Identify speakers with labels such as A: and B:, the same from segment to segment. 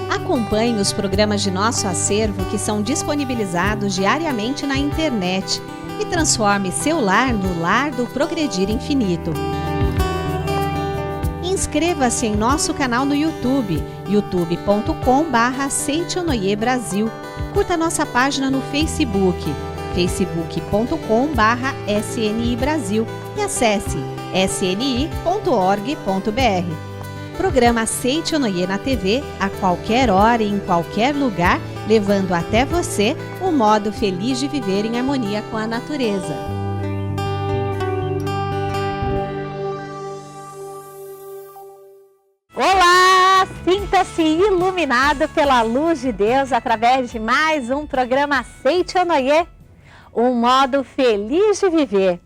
A: Acompanhe os programas de nosso acervo que são disponibilizados diariamente na internet e transforme seu lar no lar do Progredir Infinito. Inscreva-se em nosso canal no YouTube, youtube.com/Seitonoi Brasil. Curta nossa página no Facebook, facebook.com/SNI Brasil e acesse sni.org.br. Programa Seitonoi na TV a qualquer hora e em qualquer lugar, levando até você o modo feliz de viver em harmonia com a natureza.
B: Olá! Sinta-se iluminado pela luz de Deus através de mais um programa Seitonoi, um modo feliz de viver.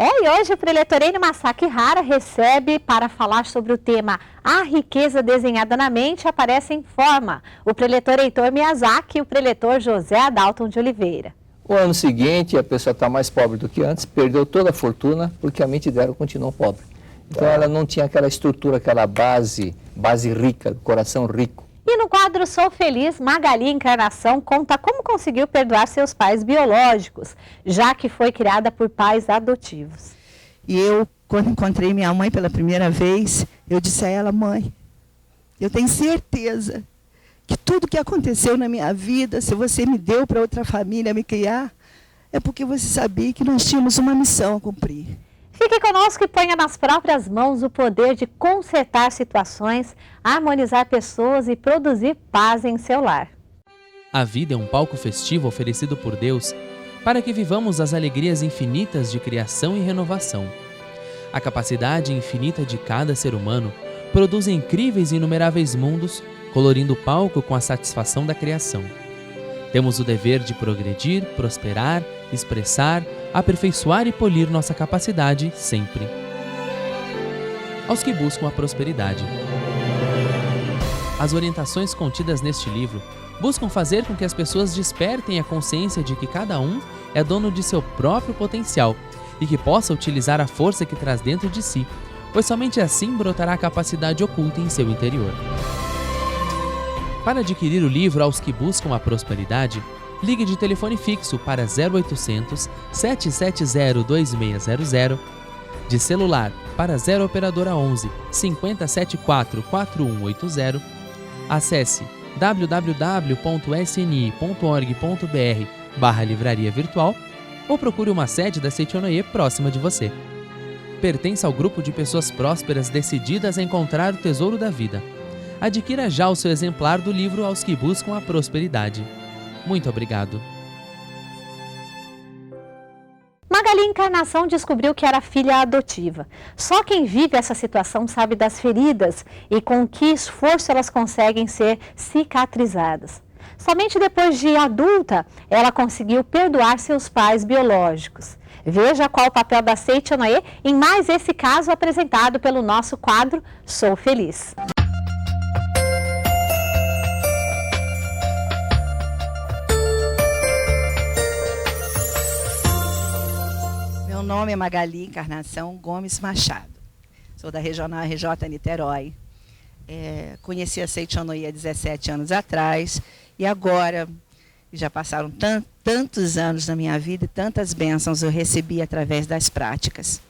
B: E hoje o preletor Enio Masaki Hara recebe para falar sobre o tema A Riqueza Desenhada na Mente Aparece em Forma, o preletor Heitor Miyazaki e o preletor José Adalton de Oliveira.
C: O ano seguinte a pessoa está mais pobre do que antes, perdeu toda a fortuna porque a mente dela continuou pobre. Então ela não tinha aquela estrutura, aquela base rica, coração rico.
B: E no quadro Sou Feliz, Magali Encarnação conta como conseguiu perdoar seus pais biológicos, já que foi criada por pais adotivos.
D: E eu, quando encontrei minha mãe pela primeira vez, eu disse a ela: mãe, eu tenho certeza que tudo que aconteceu na minha vida, se você me deu para outra família me criar, é porque você sabia que nós tínhamos uma missão a cumprir.
B: Fique conosco e ponha nas próprias mãos o poder de consertar situações, harmonizar pessoas e produzir paz em seu lar.
E: A vida é um palco festivo oferecido por Deus para que vivamos as alegrias infinitas de criação e renovação. A capacidade infinita de cada ser humano produz incríveis e inumeráveis mundos, colorindo o palco com a satisfação da criação. Temos o dever de progredir, prosperar, expressar, aperfeiçoar e polir nossa capacidade sempre. Aos que buscam a prosperidade. As orientações contidas neste livro buscam fazer com que as pessoas despertem a consciência de que cada um é dono de seu próprio potencial e que possa utilizar a força que traz dentro de si, pois somente assim brotará a capacidade oculta em seu interior. Para adquirir o livro Aos que buscam a prosperidade, ligue de telefone fixo para 0800 770 2600, de celular para 0 operadora 11 5074 4180, acesse www.sni.org.br/livraria virtual ou procure uma sede da Seitonoi próxima de você. Pertence ao grupo de pessoas prósperas decididas a encontrar o tesouro da vida. Adquira já o seu exemplar do livro Aos que buscam a prosperidade. Muito obrigado.
B: Magali Encarnação descobriu que era filha adotiva. Só quem vive essa situação sabe das feridas e com que esforço elas conseguem ser cicatrizadas. Somente depois de adulta, ela conseguiu perdoar seus pais biológicos. Veja qual o papel da Seitonoi em mais esse caso apresentado pelo nosso quadro Sou Feliz.
D: Meu nome é Magali Encarnação Gomes Machado. Sou da Regional RJ Niterói. Conheci a Seitonoi há 17 anos atrás e agora, já passaram tantos anos na minha vida e tantas bênçãos eu recebi através das práticas.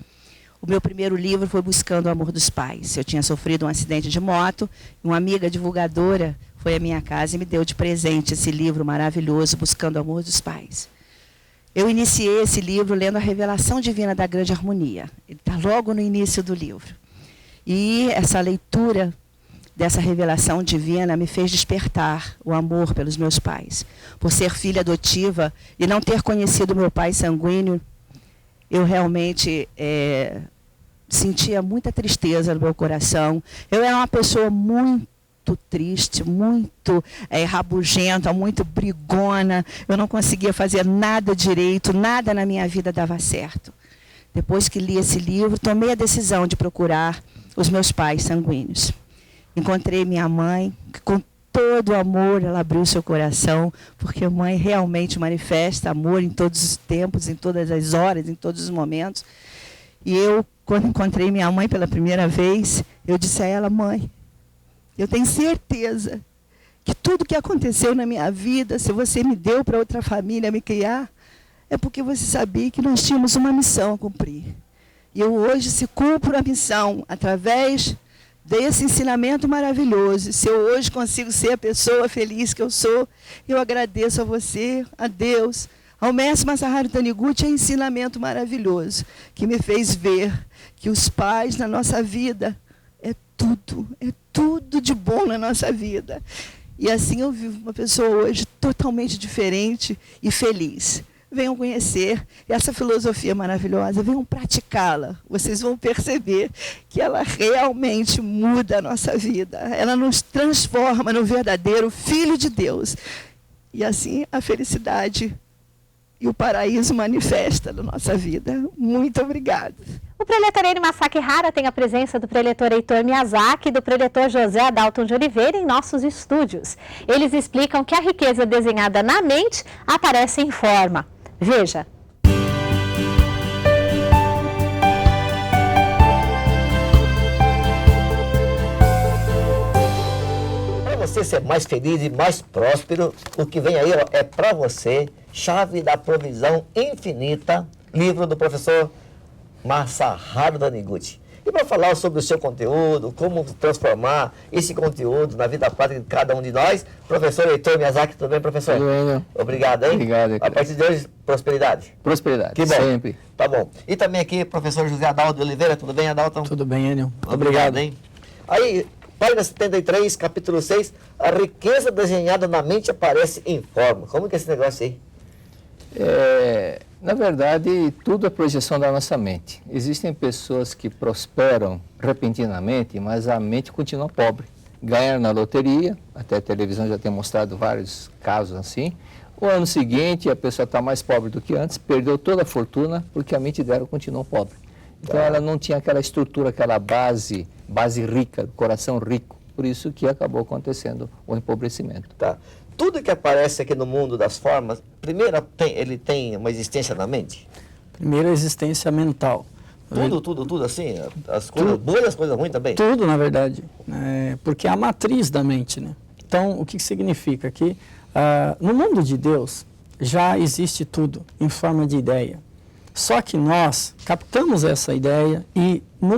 D: O meu primeiro livro foi Buscando o Amor dos Pais. Eu tinha sofrido um acidente de moto e uma amiga divulgadora foi à minha casa e me deu de presente esse livro maravilhoso, Buscando o Amor dos Pais. Eu iniciei esse livro lendo a Revelação Divina da Grande Harmonia. Ele está logo no início do livro. E essa leitura dessa revelação divina me fez despertar o amor pelos meus pais. Por ser filha adotiva e não ter conhecido meu pai sanguíneo, eu realmente sentia muita tristeza no meu coração. Eu era uma pessoa muito triste, muito rabugenta, muito brigona. Eu não conseguia fazer nada direito, nada na minha vida dava certo. Depois que li esse livro, tomei a decisão de procurar os meus pais sanguíneos. Encontrei minha mãe, que com todo o amor ela abriu seu coração, porque a mãe realmente manifesta amor em todos os tempos, em todas as horas, em todos os momentos. E eu, quando encontrei minha mãe pela primeira vez, eu disse a ela: mãe, eu tenho certeza que tudo que aconteceu na minha vida, se você me deu para outra família me criar, é porque você sabia que nós tínhamos uma missão a cumprir. E eu hoje, se cumpro a missão através desse ensinamento maravilhoso, se eu hoje consigo ser a pessoa feliz que eu sou, eu agradeço a você, a Deus, ao mestre Masaharu Taniguchi, é um ensinamento maravilhoso, que me fez ver que os pais na nossa vida é tudo de bom na nossa vida. E assim eu vivo uma pessoa hoje totalmente diferente e feliz. Venham conhecer essa filosofia maravilhosa, venham praticá-la. Vocês vão perceber que ela realmente muda a nossa vida. Ela nos transforma no verdadeiro Filho de Deus. E assim a felicidade e o paraíso manifesta na nossa vida. Muito obrigada.
B: O preletor Eni Masaki Hara tem a presença do preletor Heitor Miyazaki e do preletor José Adalton de Oliveira em nossos estúdios. Eles explicam que a riqueza desenhada na mente aparece em forma. Veja.
F: Para você ser mais feliz e mais próspero, o que vem aí é para você, Chave da Provisão Infinita, livro do professor Masaharu Taniguchi. E para falar sobre o seu conteúdo, como transformar esse conteúdo na vida prática de cada um de nós, professor Heitor Miyazaki, tudo bem, professor?
C: Tudo bem.
F: Obrigado, hein?
C: Obrigado.
F: A partir de hoje, prosperidade.
C: Prosperidade,
F: Que bom.
C: sempre.
F: Tá bom. E também aqui, professor José Adalton de Oliveira, tudo bem, Adalton?
G: Tudo bem, Enio.
F: Obrigado, hein? Aí, página 73, capítulo 6, a riqueza desenhada na mente aparece em forma. Como que é esse negócio aí?
C: Na verdade, tudo é projeção da nossa mente. Existem pessoas que prosperam repentinamente, mas a mente continua pobre. Ganharam na loteria, até a televisão já tem mostrado vários casos assim. O ano seguinte, a pessoa está mais pobre do que antes, perdeu toda a fortuna, porque a mente dela continua pobre. Então, ela não tinha aquela estrutura, aquela base rica, coração rico. Por isso que acabou acontecendo o empobrecimento.
F: Tá. Tudo que aparece aqui no mundo das formas, primeiro ele tem uma existência na mente?
G: Primeiro, a existência mental.
F: Tudo assim? As coisas boas e as coisas ruins também?
G: Tudo, na verdade. Porque é a matriz da mente, né? Então, o que significa? Que no mundo de Deus já existe tudo em forma de ideia. Só que nós captamos essa ideia e na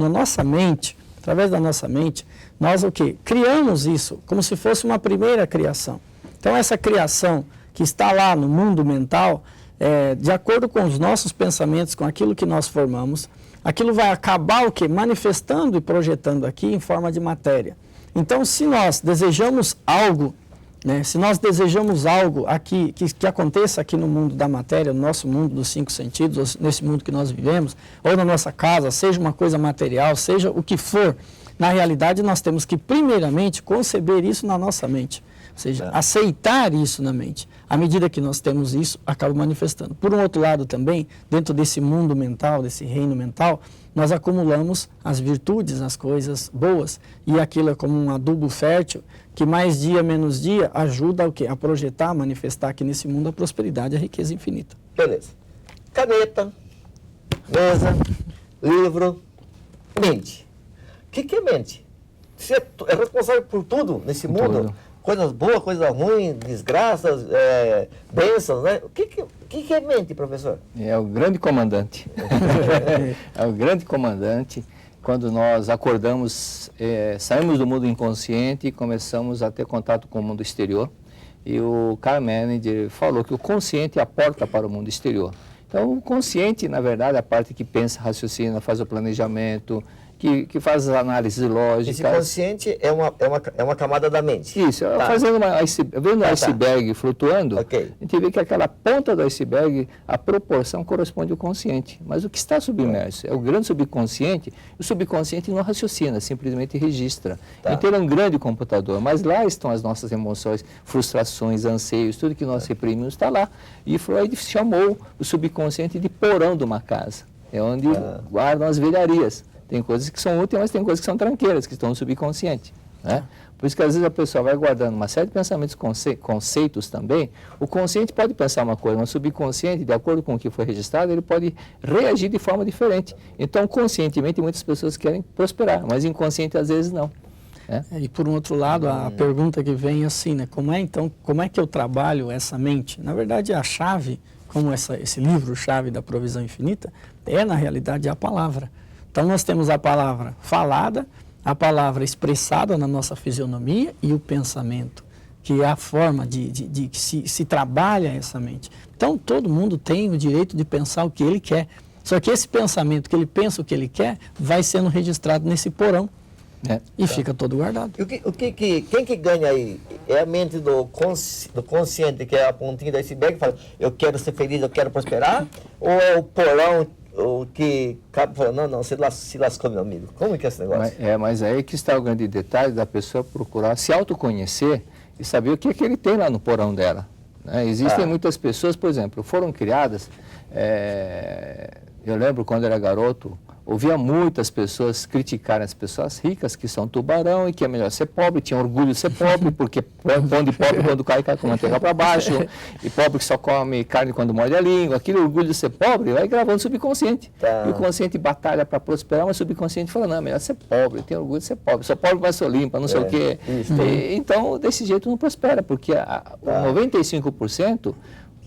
G: nossa mente, através da nossa mente, nós o quê? Criamos isso como se fosse uma primeira criação. Então, essa criação que está lá no mundo mental, de acordo com os nossos pensamentos, com aquilo que nós formamos, aquilo vai acabar o quê? Manifestando e projetando aqui em forma de matéria. Então, se nós desejamos algo, né, se nós desejamos algo aqui, que aconteça aqui no mundo da matéria, no nosso mundo dos 5 sentidos, ou nesse mundo que nós vivemos, ou na nossa casa, seja uma coisa material, seja o que for, na realidade nós temos que primeiramente conceber isso na nossa mente, ou seja, aceitar isso na mente. À medida que nós temos isso, acaba manifestando. Por um outro lado também, dentro desse mundo mental, desse reino mental, nós acumulamos as virtudes, as coisas boas, e aquilo é como um adubo fértil, que mais dia, menos dia, ajuda o quê? A projetar, a manifestar aqui nesse mundo a prosperidade e a riqueza infinita.
F: Beleza. Caneta, mesa, livro, mente. O que é mente? Você é responsável por tudo nesse mundo?
C: Tudo.
F: Coisas boas, coisas ruins, desgraças, bênçãos, né? O que é mente, professor?
C: É o grande comandante. É o grande comandante. Quando nós acordamos, saímos do mundo inconsciente e começamos a ter contato com o mundo exterior. E o Carl Menninger falou que o consciente é a porta para o mundo exterior. Então, o consciente, na verdade, é a parte que pensa, raciocina, faz o planejamento, que faz as análises lógicas.
F: Esse consciente é uma camada da mente.
C: Isso, fazendo vendo o iceberg flutuando,
F: Okay.
C: a gente vê que aquela ponta do iceberg, a proporção corresponde ao consciente. Mas o que está submerso é o grande subconsciente. O subconsciente não raciocina, simplesmente registra. Então ele é um grande computador, mas lá estão as nossas emoções, frustrações, anseios, tudo que nós reprimimos está lá. E Freud chamou o subconsciente de porão de uma casa. É onde guardam as velharias. Tem coisas que são úteis, mas tem coisas que são tranqueiras, que estão no subconsciente. Né? Por isso que às vezes a pessoa vai guardando uma série de pensamentos, conceitos também. O consciente pode pensar uma coisa, mas o subconsciente, de acordo com o que foi registrado, ele pode reagir de forma diferente. Então, conscientemente, muitas pessoas querem prosperar, mas inconsciente às vezes não. né?
G: E por um outro lado, a pergunta que vem assim, né? Como é que eu trabalho essa mente? Na verdade, a chave, como esse livro, Chave da Provisão Infinita, na realidade, a palavra. Então, nós temos a palavra falada, a palavra expressada na nossa fisionomia e o pensamento, que é a forma de que se trabalha essa mente. Então, todo mundo tem o direito de pensar o que ele quer. Só que esse pensamento que ele pensa o que ele quer vai sendo registrado nesse porão e fica todo guardado.
F: Quem que ganha aí? É a mente do consciente, que é a pontinha do iceberg, que fala, eu quero ser feliz, eu quero prosperar? Ou é o porão que acaba falando, não, se lascou, meu amigo? Como que é esse negócio?
C: Mas aí que está o grande detalhe da pessoa procurar se autoconhecer e saber o que é que ele tem lá no porão dela, né? Existem muitas pessoas, por exemplo, foram criadas... Eu lembro quando era garoto, ouvia muitas pessoas criticarem as pessoas ricas que são tubarão e que é melhor ser pobre, tinha orgulho de ser pobre, porque pão de pobre quando cai com manteiga para baixo, e pobre que só come carne quando morde a língua. Aquele orgulho de ser pobre vai gravando subconsciente. E o consciente batalha para prosperar, mas o subconsciente fala, não, é melhor ser pobre, eu tenho orgulho de ser pobre, sou pobre, mas sou limpa, não sei o quê. Então, desse jeito não prospera, porque 95%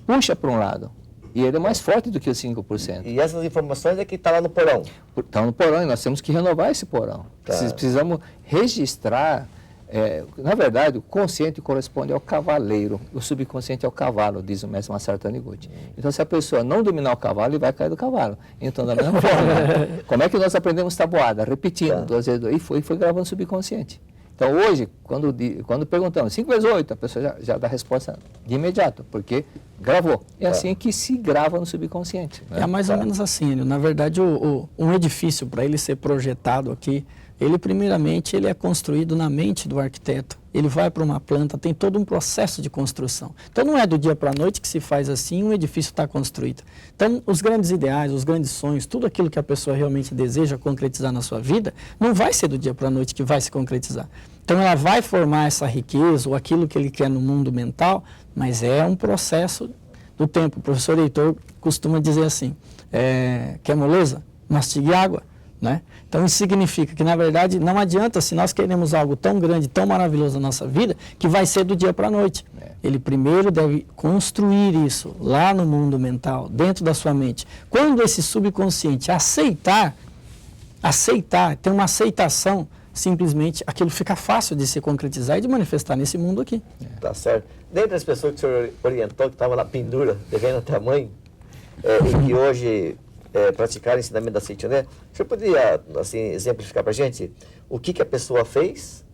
C: puxa para um lado. E ele é mais forte do que os 5%.
F: E essas informações é que está lá no porão?
C: Está no porão, e nós temos que renovar esse porão. Precisamos registrar. Na verdade, o consciente corresponde ao cavaleiro, o subconsciente é o cavalo, diz o mestre Masaru Taniguchi. Então, se a pessoa não dominar o cavalo, ele vai cair do cavalo. Então, da mesma forma, como é que nós aprendemos tabuada? Repetindo, 2 vezes 2, e foi gravando o subconsciente. Então, hoje, quando perguntamos 5 vezes 8, a pessoa já dá a resposta de imediato, porque gravou. É assim que se grava no subconsciente, né?
G: É mais ou menos assim. Na verdade, um edifício, para ele ser projetado aqui, ele primeiramente ele é construído na mente do arquiteto. Ele vai para uma planta, tem todo um processo de construção. Então, não é do dia para a noite que se faz assim, um edifício está construído. Então, os grandes ideais, os grandes sonhos, tudo aquilo que a pessoa realmente deseja concretizar na sua vida, não vai ser do dia para a noite que vai se concretizar. Então, ela vai formar essa riqueza ou aquilo que ele quer no mundo mental, mas é um processo do tempo. O professor Heitor costuma dizer assim, quer moleza? Mastigue água. Né? Então isso significa que, na verdade, não adianta, se nós queremos algo tão grande, tão maravilhoso na nossa vida, que vai ser do dia para a noite. Ele primeiro deve construir isso lá no mundo mental, dentro da sua mente. Quando esse subconsciente aceitar, ter uma aceitação, simplesmente aquilo fica fácil de se concretizar e de manifestar nesse mundo aqui.
F: Tá certo. Dentre as pessoas que o senhor orientou, que estavam na pendura, devendo até a mãe, e que hoje... praticar o ensinamento da Seichoné, o senhor poderia, assim, exemplificar para a gente o que a pessoa fez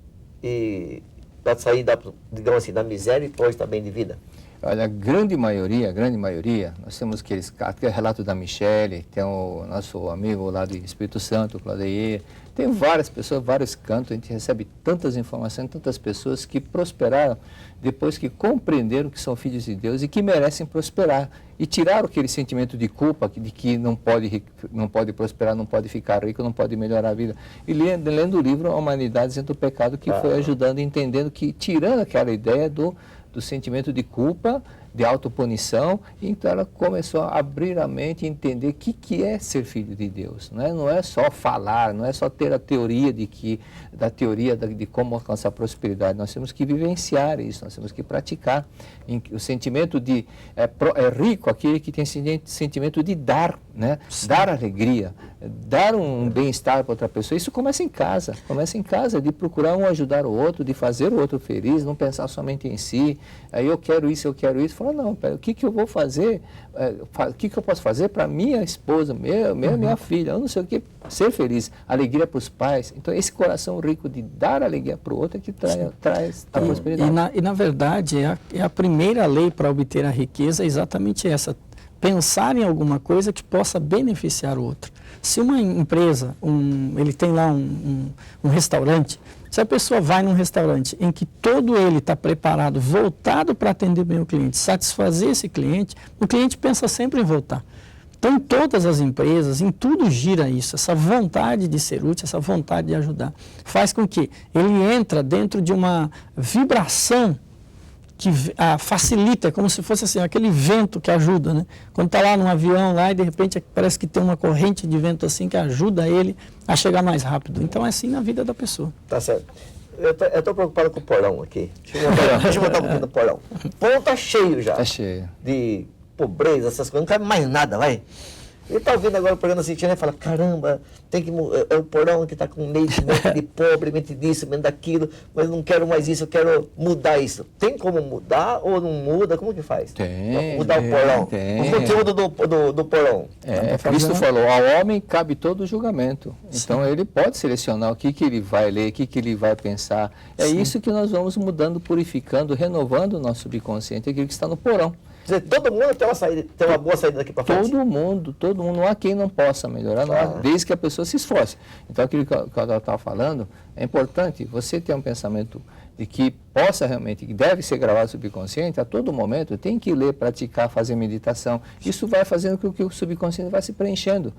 F: e para sair, digamos assim, da miséria e depois também de vida?
C: Olha, a grande maioria, nós temos aquele relato da Michele, tem o nosso amigo lá do Espírito Santo, o Claudeir, tem várias pessoas, vários cantos, a gente recebe tantas informações, tantas pessoas que prosperaram depois que compreenderam que são filhos de Deus e que merecem prosperar. E tiraram aquele sentimento de culpa de que não pode prosperar, não pode ficar rico, não pode melhorar a vida. E lendo o livro A Humanidade Isenta do Pecado, que foi ajudando, entendendo que, tirando aquela ideia do sentimento de culpa, de autopunição, então ela começou a abrir a mente e entender o que é ser filho de Deus. Não é só falar, não é só ter a teoria de como alcançar a prosperidade. Nós temos que vivenciar isso, nós temos que praticar. O sentimento de... É rico aquele que tem sentimento de dar, né? Dar alegria, dar um bem-estar para outra pessoa. Isso começa em casa, de procurar um ajudar o outro, de fazer o outro feliz, não pensar somente em si. Aí eu quero isso. Fala, não, pera, o que eu vou fazer? O que eu posso fazer para minha esposa, minha filha, eu não sei o que, ser feliz, alegria para os pais. Então, esse coração rico de dar alegria para o outro é que traz a prosperidade.
G: Na verdade, a primeira lei para obter a riqueza é exatamente essa. Pensar em alguma coisa que possa beneficiar o outro. Se uma empresa, ele tem lá um restaurante, se a pessoa vai num restaurante em que todo ele está preparado, voltado para atender bem o cliente, satisfazer esse cliente, o cliente pensa sempre em voltar. Então, em todas as empresas, em tudo gira isso, essa vontade de ser útil, essa vontade de ajudar. Faz com que ele entra dentro de uma vibração que facilita, como se fosse assim, aquele vento que ajuda, né? Quando está lá num avião lá e de repente parece que tem uma corrente de vento assim que ajuda ele a chegar mais rápido. Então é assim na vida da pessoa.
F: Tá certo. Eu estou preocupado com o porão aqui. Deixa eu botar um pouquinho do porão. O porão tá cheio já.
C: Tá cheio.
F: De pobreza, essas coisas. Não cabe mais nada, vai. Ele tá ouvindo agora o programa assistindo e fala, caramba, tem que, é o porão que está com mente de pobre, mente disso, mente daquilo, mas não quero mais isso, eu quero mudar isso. Tem como mudar ou não muda? Como que faz?
C: Tem.
F: Mudar o porão.
C: Tem.
F: O conteúdo do porão.
C: Cristo falou, ao homem cabe todo o julgamento. Então ele pode selecionar o que ele vai ler, o que ele vai pensar. É isso que nós vamos mudando, purificando, renovando o nosso subconsciente, aquilo que está no porão.
F: Quer dizer, todo mundo tem uma boa saída daqui para frente?
C: Todo mundo, não há quem não possa melhorar, não há, desde que a pessoa se esforce. Então, aquilo que eu estava falando, é importante você ter um pensamento de que possa realmente, que deve ser gravado no subconsciente, a todo momento, tem que ler, praticar, fazer meditação. Isso vai fazendo com que o subconsciente vai se preenchendo.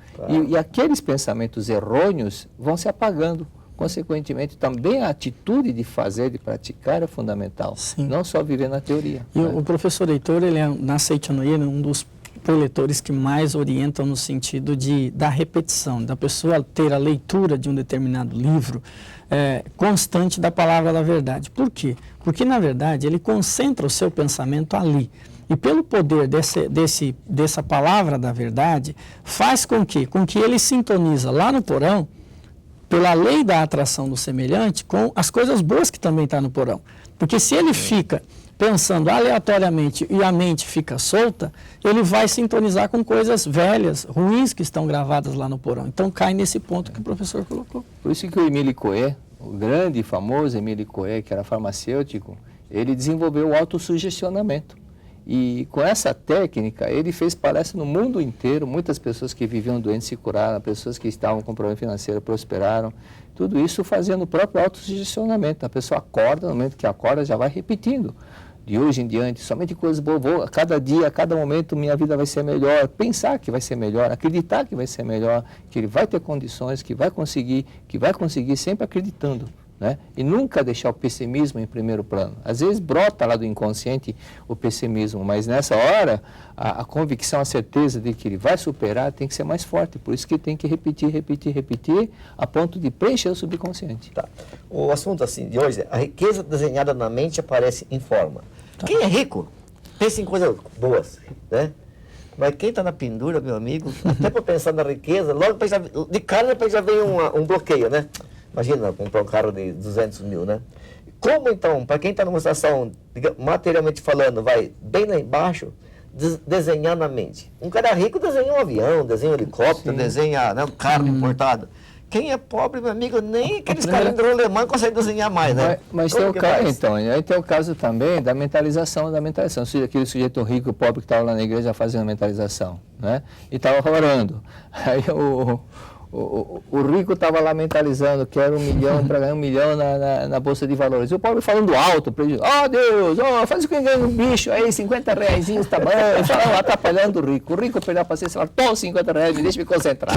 C: E aqueles pensamentos errôneos vão se apagando. Consequentemente, também a atitude de fazer, de praticar é fundamental. Sim. Não só viver na teoria.
G: E o professor Heitor, ele é, na Seichonoye, um dos preletores que mais orientam no sentido da repetição, da pessoa ter a leitura de um determinado livro constante da palavra da verdade. Por quê? Porque, na verdade, ele concentra o seu pensamento ali. E pelo poder dessa palavra da verdade, faz com que ele sintoniza lá no porão, pela lei da atração do semelhante, com as coisas boas que também estão no porão. Porque se ele fica pensando aleatoriamente e a mente fica solta, ele vai sintonizar com coisas velhas, ruins que estão gravadas lá no porão. Então cai nesse ponto que o professor colocou.
C: Por isso que o Émile Coué, o grande e famoso Émile Coué, que era farmacêutico, ele desenvolveu o autossugestionamento. E com essa técnica, ele fez palestra no mundo inteiro, muitas pessoas que viviam doentes se curaram, pessoas que estavam com problema financeiro prosperaram, tudo isso fazendo o próprio autossugestionamento. A pessoa acorda, no momento que acorda, já vai repetindo. De hoje em diante, somente coisas boas, a cada dia, a cada momento, minha vida vai ser melhor, pensar que vai ser melhor, acreditar que vai ser melhor, que ele vai ter condições, que vai conseguir sempre acreditando. Né? E nunca deixar o pessimismo em primeiro plano. Às vezes brota lá do inconsciente o pessimismo, mas nessa hora a convicção, a certeza de que ele vai superar tem que ser mais forte. Por isso que tem que repetir, a ponto de preencher o subconsciente.
F: Tá. O assunto assim de hoje é a riqueza desenhada na mente aparece em forma. Tá. Quem é rico pensa em coisas boas, né? Mas quem está na pendura, meu amigo, até para pensar na riqueza, logo de cara já vem um bloqueio, né? Imagina, comprar um carro de 200 mil, né? Como então, para quem está numa situação, materialmente falando, vai bem lá embaixo, desenhar na mente? Um cara rico desenha um avião, desenha um helicóptero, desenha um carro importado. Quem é pobre, meu amigo, nem aqueles caras de rolemã conseguem desenhar mais, né?
C: Mas tem aí tem o caso também da mentalização. Aquele sujeito rico, pobre que estava lá na igreja fazendo mentalização, né? E estava orando. Aí o rico estava lá mentalizando, quero 1 milhão para ganhar 1 milhão na Bolsa de Valores. E o pobre falando alto, Deus, faz o que ganha um bicho aí, 50 reaisinhos, tá bom. Ele falava, atrapalhando o rico. O rico perdeu a paciência e falava, toma 50 reais, me deixa me concentrar.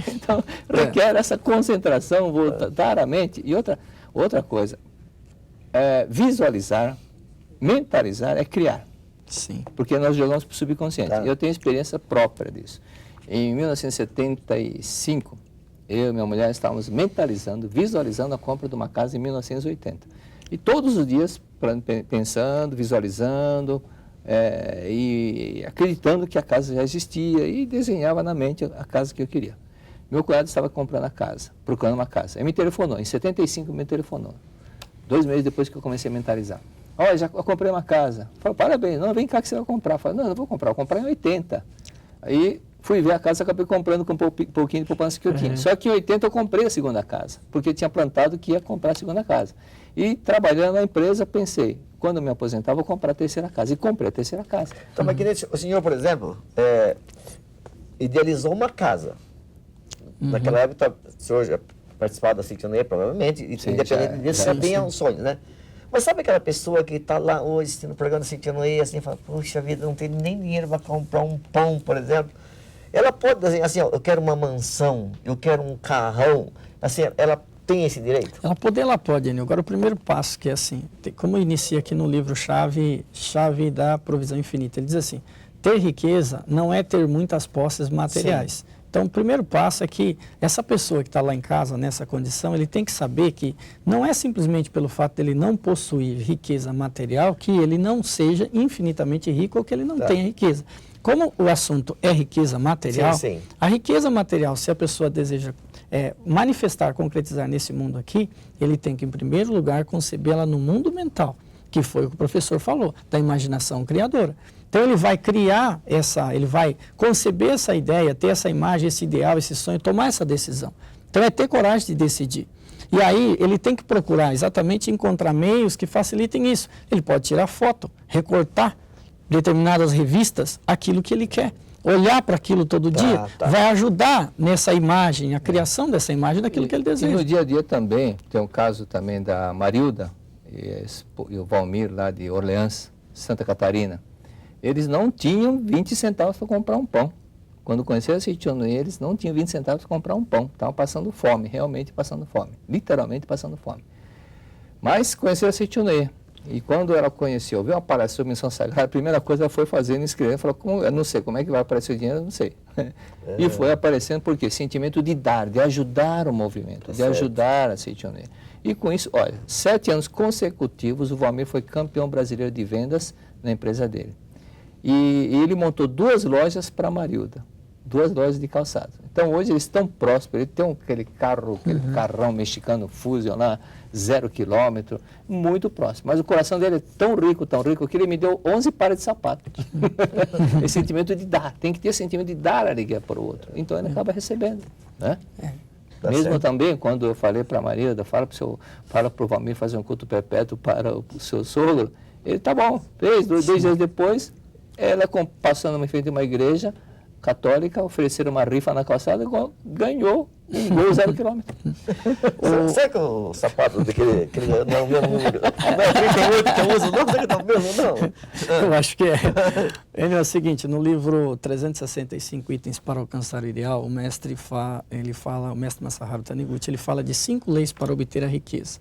C: Então, requer essa concentração voluntariamente. E outra coisa, visualizar, mentalizar é criar.
G: Sim.
C: Porque nós jogamos para o subconsciente. Tá. Eu tenho experiência própria disso. Em 1975, eu e minha mulher estávamos mentalizando, visualizando a compra de uma casa em 1980. E todos os dias pensando, visualizando e acreditando que a casa já existia e desenhava na mente a casa que eu queria. Meu cunhado estava comprando a casa, procurando uma casa. Ele me telefonou, em 75 me telefonou. 2 meses depois que eu comecei a mentalizar. Olha, já comprei uma casa. Falei, parabéns, não, vem cá que você vai comprar. Falei, não vou comprar, vou comprar em 80. Aí fui ver a casa, acabei comprando com um pouquinho de poupança que eu tinha. Só que em 80 eu comprei a segunda casa, porque eu tinha plantado que ia comprar a segunda casa. E trabalhando na empresa, pensei, quando eu me aposentar, vou comprar a terceira casa. E comprei a terceira casa.
F: Então, mas o senhor, por exemplo, idealizou uma casa. Naquela época, o senhor já participava da Seichonoye, provavelmente, e independente disso, já tinha um sonho, né? Mas sabe aquela pessoa que está lá hoje assistindo o programa da Seichonoye, assim, fala, puxa vida, não tem nem dinheiro para comprar um pão, por exemplo. Ela pode desenhar assim, ó, eu quero uma mansão, eu quero um carrão, assim, ela tem esse direito?
G: Ela pode, Enio. Agora o primeiro passo, que é assim, como inicia aqui no livro Chave da Provisão Infinita, ele diz assim, ter riqueza não é ter muitas posses materiais. Então, o primeiro passo é que essa pessoa que está lá em casa, nessa condição, ele tem que saber que não é simplesmente pelo fato dele não possuir riqueza material que ele não seja infinitamente rico ou que ele não tenha riqueza. Como o assunto é riqueza material,
F: Sim, sim.
G: a riqueza material, se a pessoa deseja manifestar, concretizar nesse mundo aqui, ele tem que, em primeiro lugar, concebê-la no mundo mental, que foi o que o professor falou, da imaginação criadora. Então ele vai criar ele vai conceber essa ideia, ter essa imagem, esse ideal, esse sonho, tomar essa decisão. Então é ter coragem de decidir. E aí ele tem que procurar exatamente encontrar meios que facilitem isso. Ele pode tirar foto, recortar determinadas revistas, aquilo que ele quer. Olhar para aquilo todo dia vai ajudar nessa imagem, a criação dessa imagem daquilo que ele deseja.
C: E no dia a dia também, tem um caso também da Marilda e o Valmir lá de Orleans, Santa Catarina. Eles não tinham 20 centavos para comprar um pão. Quando conheceram a Seichonoye, eles não tinham 20 centavos para comprar um pão. Estavam passando fome, realmente passando fome. Literalmente passando fome. Mas conheceram a Seichonoye. E quando ela conheceu, viu uma palestra sobre missão sagrada, a primeira coisa ela foi fazendo, inscrevendo, falou, eu não sei como é que vai aparecer o dinheiro, eu não sei. E foi aparecendo porque sentimento de dar, de ajudar o movimento, de ajudar a Seichonoye. E com isso, olha, 7 anos consecutivos o Valmir foi campeão brasileiro de vendas na empresa dele. E ele montou 2 lojas para a Marilda, 2 lojas de calçado. Então hoje eles estão prósperos, ele tem aquele carrão mexicano Fusion lá, 0 quilômetro, muito próximo. Mas o coração dele é tão rico, que ele me deu 11 pares de sapatos. Esse sentimento de dar, tem que ter sentimento de dar alegria para o outro. Então ele acaba recebendo, né? Mesmo certo. Também, quando eu falei para a Marilda, fala para o Valmir fazer um culto perpétuo para o seu sogro, ele, tá bom, fez, 2 dias depois, ela passando em frente a uma igreja católica, ofereceram uma rifa na calçada, ganhou um gol 0 quilômetro.
F: Será que o sapato daquele não é o mesmo número? Não é 38 que eu uso, não? Será que não é o mesmo, não?
G: Eu acho que é. Ele é o seguinte, no livro 365 itens para alcançar o ideal, o mestre o mestre Masaharu Taniguchi, ele fala de 5 leis para obter a riqueza.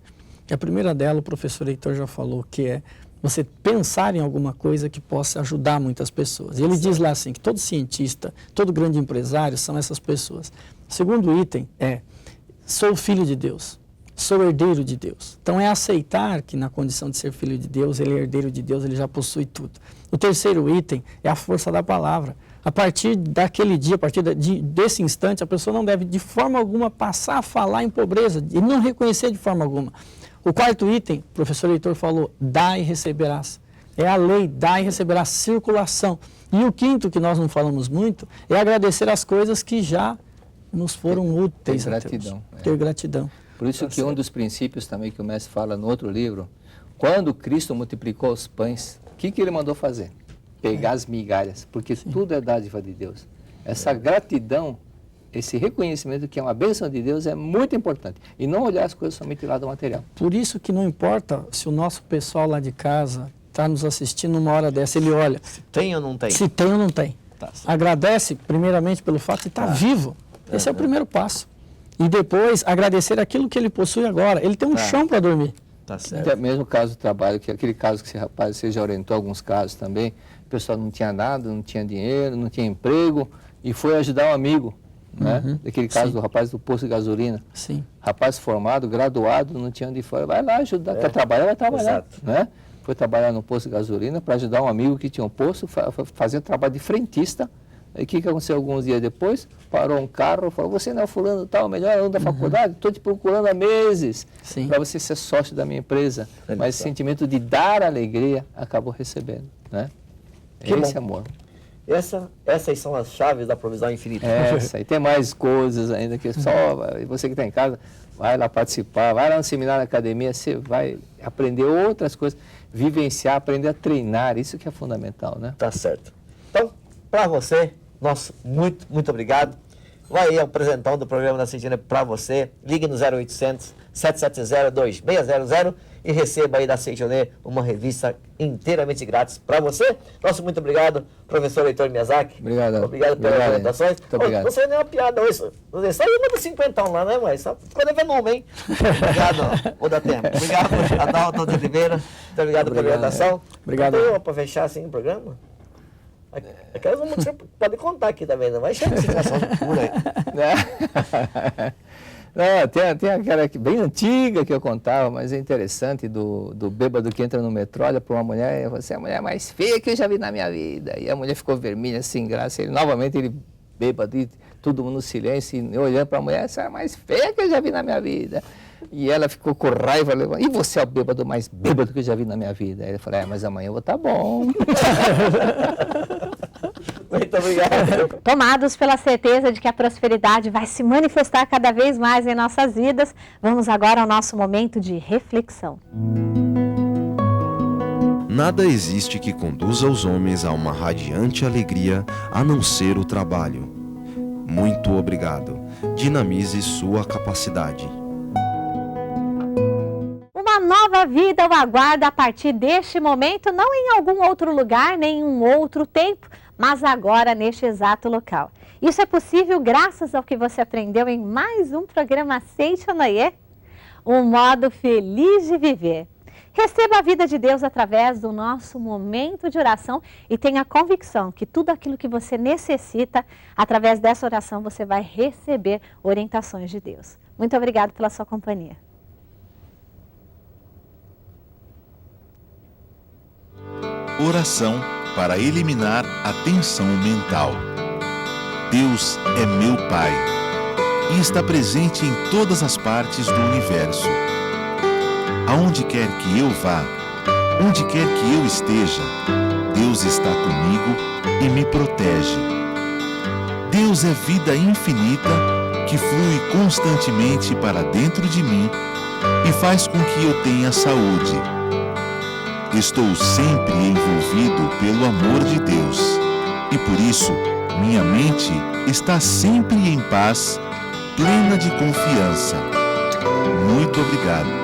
G: E a primeira dela, o professor Heitor já falou, que é você pensar em alguma coisa que possa ajudar muitas pessoas. E ele diz lá assim, que todo cientista, todo grande empresário são essas pessoas. O segundo item é, sou filho de Deus, sou herdeiro de Deus. Então é aceitar que na condição de ser filho de Deus, ele é herdeiro de Deus, ele já possui tudo. O terceiro item é a força da palavra. A partir daquele dia, a partir desse instante, a pessoa não deve de forma alguma passar a falar em pobreza e não reconhecer de forma alguma. O quarto item, o professor Heitor falou, dá e receberás. É a lei, dá e receberás, circulação. E o quinto, que nós não falamos muito, é agradecer as coisas que já nos foram úteis.
C: Ter gratidão.
G: Ter gratidão.
C: Por isso que um dos princípios também que o mestre fala no outro livro, quando Cristo multiplicou os pães, o que ele mandou fazer? Pegar as migalhas, porque tudo é dádiva de Deus. Essa gratidão, esse reconhecimento que é uma bênção de Deus é muito importante. E não olhar as coisas somente lá do material.
G: Por isso que não importa se o nosso pessoal lá de casa está nos assistindo numa hora dessa, ele olha. Se
F: tem ou não tem.
G: Se tem ou não tem. Agradece primeiramente pelo fato de estar vivo. Esse é o primeiro passo. E depois agradecer aquilo que ele possui agora. Ele tem um chão para dormir.
F: Tá certo.
C: Até mesmo o caso do trabalho, aquele caso que esse rapaz, você já orientou alguns casos também, o pessoal não tinha nada, não tinha dinheiro, não tinha emprego e foi ajudar um amigo. Né? Daquele caso do rapaz do posto de gasolina.
G: Sim.
C: Rapaz formado, graduado, não tinha onde ir fora. Vai lá ajudar, quer trabalhar, vai trabalhar. Né? Foi trabalhar no posto de gasolina para ajudar um amigo que tinha um posto, fazer trabalho de frentista. E o que aconteceu alguns dias depois? Parou um carro, falou, você não é o fulano tal, melhor aluno da faculdade? Estou te procurando há meses para você ser sócio da minha empresa. Mas esse sentimento de dar alegria acabou recebendo. Né? Esse amor.
F: Essas são as chaves da provisão infinita.
C: E tem mais coisas ainda que só você que está em casa, vai lá participar, vai lá no seminário da academia, você vai aprender outras coisas, vivenciar, aprender a treinar, isso que é fundamental, né?
F: Tá certo. Então, para você, nosso muito obrigado. Vai aí o apresentão do programa da Seichonoye para você. Ligue no 0800 770 2600 e receba aí da Seichonoye uma revista inteiramente grátis para você. Nosso muito obrigado, professor Heitor Miyazaki. Obrigado pelas apresentações. Não foi nenhuma piada hoje. Só eu mando 50 lá, né, mãe? Só ficou levando um, hein? Obrigado, vou dar tempo. Obrigado, Adalto de Oliveira. Muito obrigado pela orientação.
G: Obrigado.
F: Para fechar assim o programa? Aquelas você pode contar aqui também, não vai chegar de situação pura aí.
C: Não, tem aquela bem antiga que eu contava, mas é interessante, do bêbado que entra no metrô, olha para uma mulher e fala assim, a mulher mais feia que eu já vi na minha vida. E a mulher ficou vermelha, sem graça. Novamente ele bêbado, e todo mundo no silêncio, e olhando para a mulher, essa é a mais feia que eu já vi na minha vida. E ela ficou com raiva, e você é o bêbado mais bêbado que eu já vi na minha vida. Aí ele falou, mas amanhã eu vou estar bom.
F: Muito obrigado.
B: Tomados pela certeza de que a prosperidade vai se manifestar cada vez mais em nossas vidas, vamos agora ao nosso momento de reflexão.
H: Nada existe que conduza os homens a uma radiante alegria a não ser o trabalho. Muito obrigado. Dinamize sua capacidade.
B: Uma nova vida o aguarda a partir deste momento, não em algum outro lugar, nem em um outro tempo, mas agora neste exato local. Isso é possível graças ao que você aprendeu em mais um programa Seitonoye, um modo feliz de viver. Receba a vida de Deus através do nosso momento de oração e tenha convicção que tudo aquilo que você necessita, através dessa oração, você vai receber orientações de Deus. Muito obrigado pela sua companhia.
I: Oração para eliminar a tensão mental. Deus é meu Pai e está presente em todas as partes do universo. Aonde quer que eu vá, onde quer que eu esteja, Deus está comigo e me protege. Deus é vida infinita que flui constantemente para dentro de mim e faz com que eu tenha saúde. Estou sempre envolvido pelo amor de Deus e por isso minha mente está sempre em paz, plena de confiança. Muito obrigado.